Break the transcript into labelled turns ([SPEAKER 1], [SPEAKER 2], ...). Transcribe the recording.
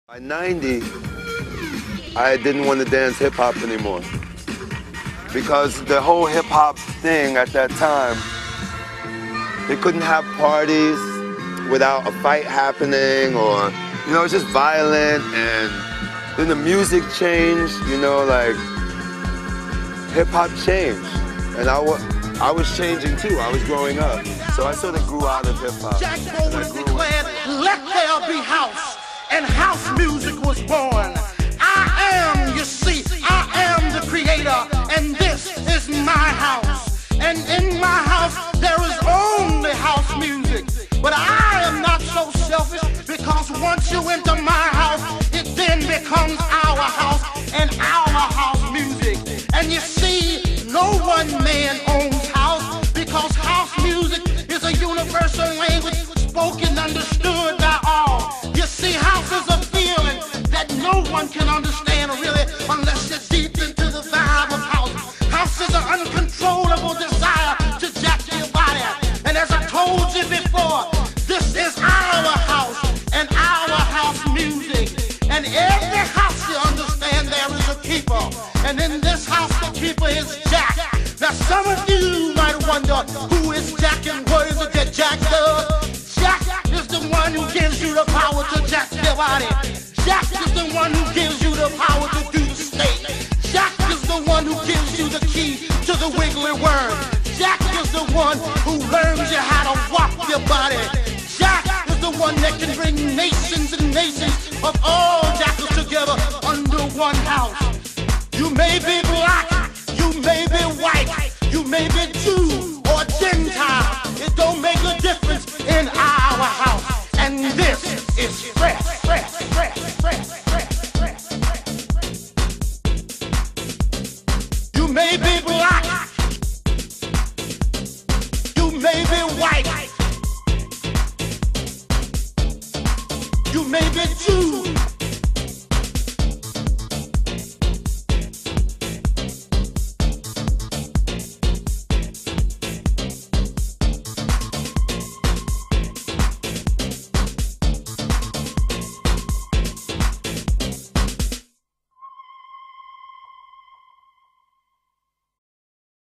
[SPEAKER 1] By 90, I didn't want to dance hip-hop anymore. Because the whole hip-hop thing at that time, they couldn't have parties without a fight happening, or, you know, it's just violent. And then the music changed, you know, like, hip-hop changed. And I was changing too, I was growing up. So I sort of grew out of hip-hop.
[SPEAKER 2] Jack Bowles declared, "Let there be house," and house music was born. You see, I am the creator, and this is my house. And in my house, there is only house music. But I am not so selfish, because once you enter my house, it then becomes our house and our house music. And you see, no one man owns house, because house music is a universal language spoken, understood by all. You see, house is a feeling that no one can understand really unless you're deep into the vibe of house. House is an uncontrollable desire to jack your body. And as I told you before, this is our house and our house music. And every house, you understand, there is a keeper. And in this house, the keeper is Jack. Now some of you might wonder, who is Jack and what is it that Jack does? Jack is the one who gives you the power to jack your body. Jack is the one who gives you the power to do the snake. Jack is the one who gives you the key to the wiggly worm. Jack is the one who learns you how to walk your body. Jack is the one that can bring nations and nations of all jackals together under one house. You may be black, you may be white, you may be Jew or Gentile. It don't make a difference in our house. And this is fresh, fresh, fresh, fresh, fresh, fresh. You may be black, you may be white, you may be Jew